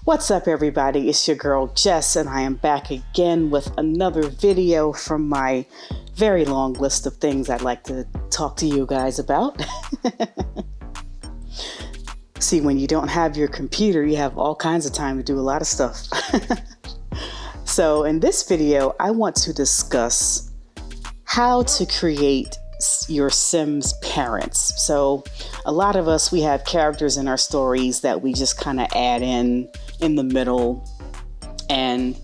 What's up, everybody? It's your girl Jess, and I am back again with another video from my very long list of things I'd like to talk to you guys about. See, when you don't have your computer, you have all kinds of time to do a lot of stuff. So in this video, I want to discuss how to create your Sims parents. So a lot of us, we have characters in our stories that we just kind of add in the middle, and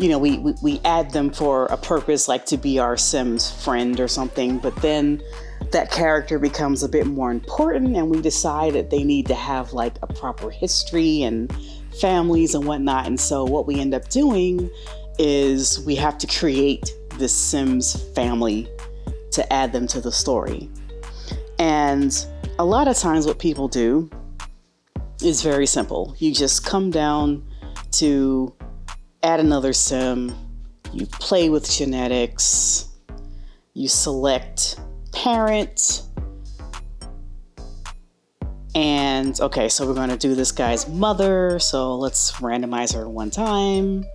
we add them for a purpose, like to be our Sims friend or something, but then that character becomes a bit more important and we decide that they need to have like a proper history and families and whatnot. And so what we end up doing is we have to create this Sims family to add them to the story. And a lot of times what people do is very simple. You just come down to add another Sim, you play with genetics, you select parent, and okay, so we're going to do this guy's mother, so let's randomize her one time.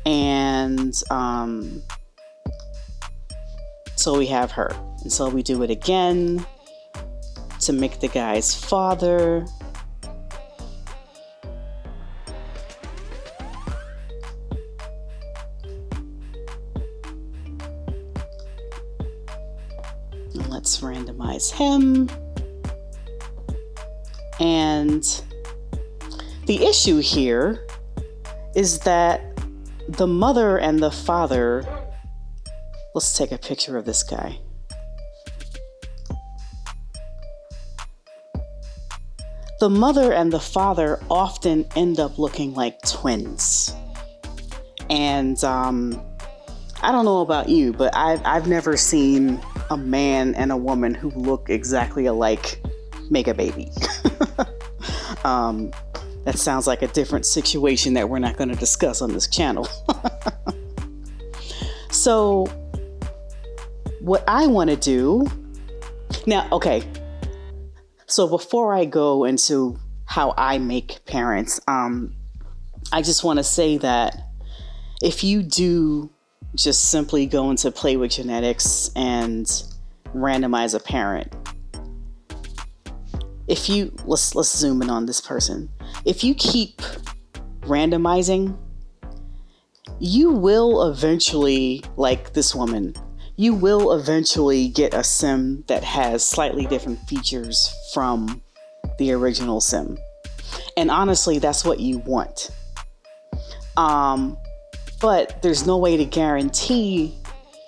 And so we have her, and so we do it again to make the guy's father. Let's randomize him. And the issue here is that the mother and the father, let's take a picture of this guy. The mother and the father often end up looking like twins. And I don't know about you, but I've never seen a man and a woman who look exactly alike make a baby. That sounds like a different situation that we're not going to discuss on this channel. So what I want to do now, okay, so before I go into how I make parents, I just want to say that if you do just simply go into Play with Genetics and randomize a parent, if you let's zoom in on this person. If you keep randomizing, you will eventually, like this woman, you will eventually get a Sim that has slightly different features from the original Sim. And honestly, that's what you want. But there's no way to guarantee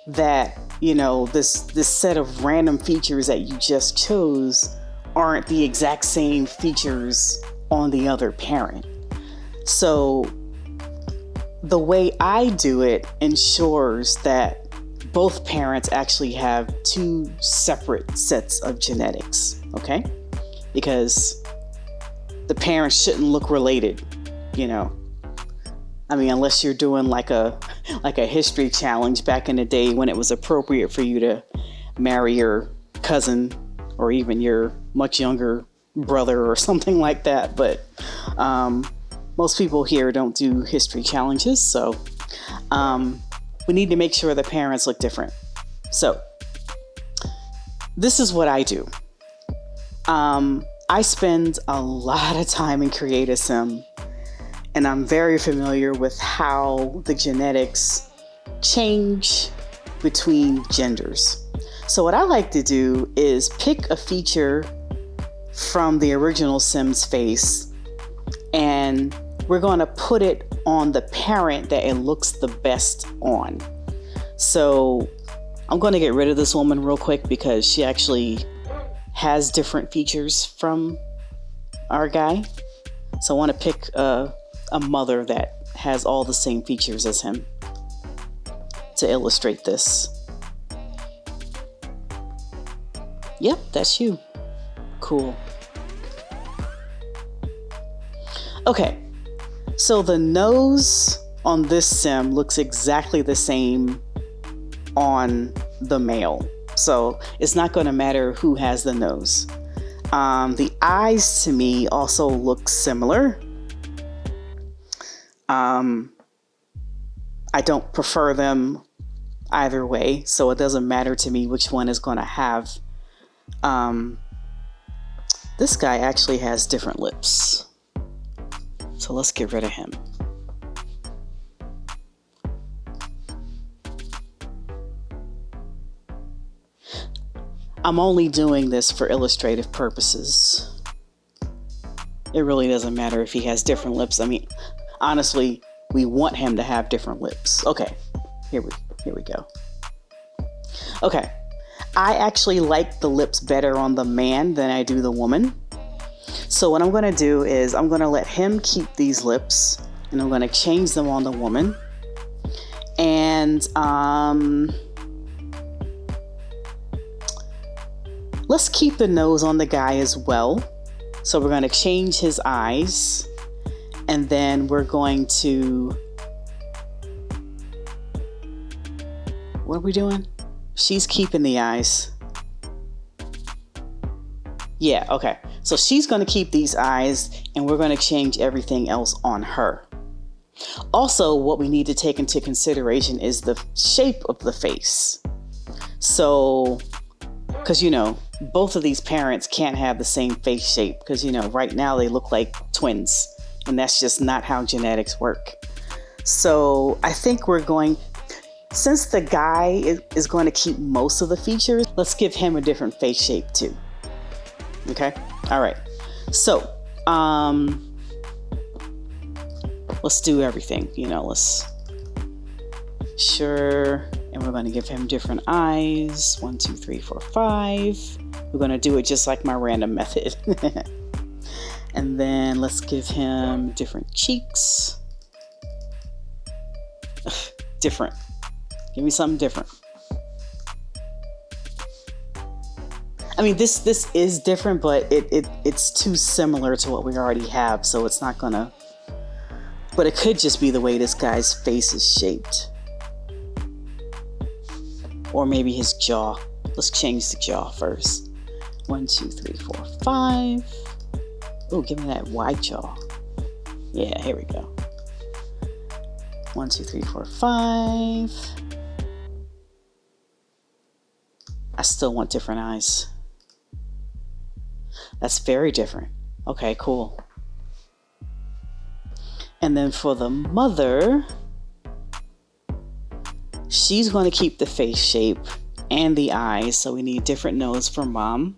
that, this set of random features that you just chose aren't the exact same features on the other parent. So the way I do it ensures that both parents actually have two separate sets of genetics, okay? Because the parents shouldn't look related, I mean, unless you're doing like a history challenge back in the day when it was appropriate for you to marry your cousin or even your much younger brother or something like that. But most people here don't do history challenges, so we need to make sure the parents look different. So this is what I do. I spend a lot of time in Create a Sim, and I'm very familiar with how the genetics change between genders. So what I like to do is pick a feature from the original Sim's face, and we're going to put it on the parent that it looks the best on. So I'm going to get rid of this woman real quick because she actually has different features from our guy. So I want to pick a mother that has all the same features as him to illustrate this. Yep, that's you. Cool. Okay, so the nose on this Sim looks exactly the same on the male. So it's not going to matter who has the nose. The eyes to me also look similar. I don't prefer them either way, so it doesn't matter to me which one is going to have. This guy actually has different lips, so let's get rid of him. I'm only doing this for illustrative purposes. It really doesn't matter if he has different lips. I mean, honestly, we want him to have different lips. Okay, here we go. Okay, I actually like the lips better on the man than I do the woman. So what I'm going to do is I'm going to let him keep these lips, and I'm going to change them on the woman. And let's keep the nose on the guy as well. So we're going to change his eyes, and then we're going to, what are we doing? She's keeping the eyes. Yeah, okay. So she's going to keep these eyes, and we're going to change everything else on her. Also, what we need to take into consideration is the shape of the face. So, because, you know, both of these parents can't have the same face shape because, you know, right now they look like twins, and that's just not how genetics work. So I think we're going, since the guy is going to keep most of the features, let's give him a different face shape too. Okay. All right. So, let's do everything, you know, sure. And we're going to give him different eyes. 1, 2, 3, 4, 5. We're going to do it just like my random method. And then let's give him different cheeks. Different. Give me something different. I mean, this is different, but it's too similar to what we already have, so it's not gonna. But it could just be the way this guy's face is shaped, or maybe his jaw. Let's change the jaw first. 1, 2, 3, 4, 5. Oh, give me that wide jaw. Yeah, here we go. 1, 2, 3, 4, 5. I still want different eyes. That's very different. Okay, cool. And then for the mother, she's going to keep the face shape and the eyes, so we need different nose for mom.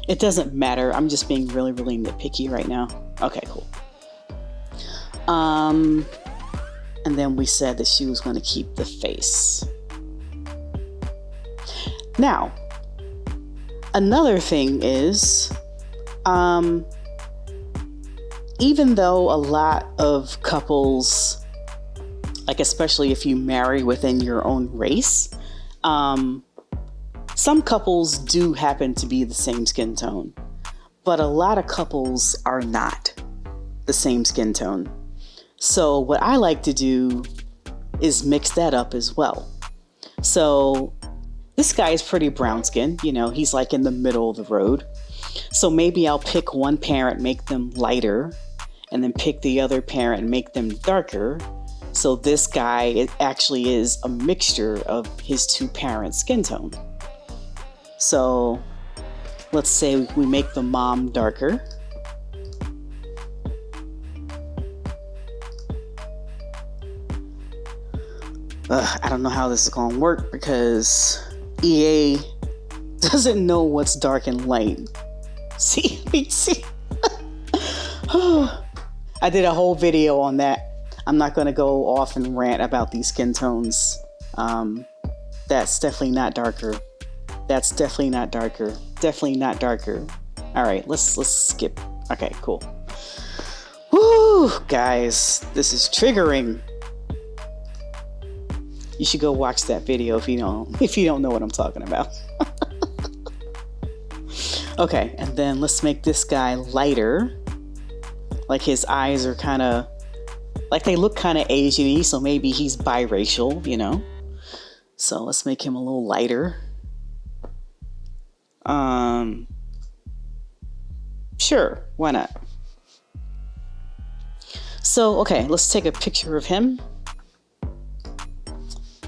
It doesn't matter. I'm just being really, really nitpicky right now. Okay, cool. And then we said that she was going to keep the face. Now, another thing is, even though a lot of couples, like especially if you marry within your own race, some couples do happen to be the same skin tone, but a lot of couples are not the same skin tone. So what I like to do is mix that up as well. So this guy is pretty brown skin, you know, he's like in the middle of the road. So maybe I'll pick one parent, make them lighter, and then pick the other parent and make them darker. So this guy, it actually is a mixture of his two parents' skin tone. So let's say we make the mom darker. I don't know how this is going to work because EA doesn't know what's dark and light. See? I did a whole video on that. I'm not going to go off and rant about these skin tones. That's definitely not darker. That's definitely not darker. Definitely not darker. All right, let's skip. Okay, cool. Woo, guys, this is triggering. You should go watch that video if you don't know what I'm talking about. Okay, and then let's make this guy lighter. Like his eyes are kind of, like they look kind of Asian-y, so maybe he's biracial, you know? So let's make him a little lighter. Sure, why not? So, okay, let's take a picture of him.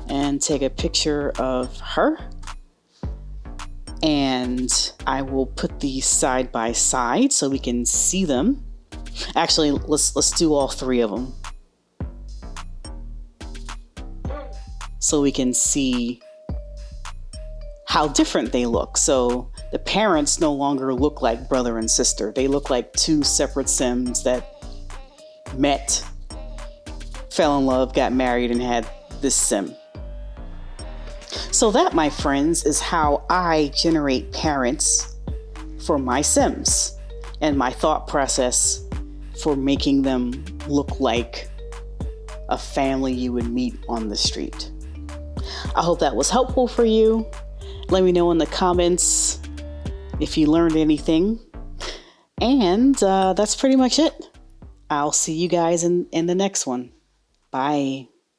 And take a picture of her. And I will put these side by side so we can see them. Actually, let's do all three of them. So we can see how different they look. So the parents no longer look like brother and sister. They look like two separate Sims that met, fell in love, got married, and had this Sim. So that, my friends, is how I generate parents for my Sims and my thought process for making them look like a family you would meet on the street. I hope that was helpful for you. Let me know in the comments if you learned anything. And that's pretty much it. I'll see you guys in the next one. Bye.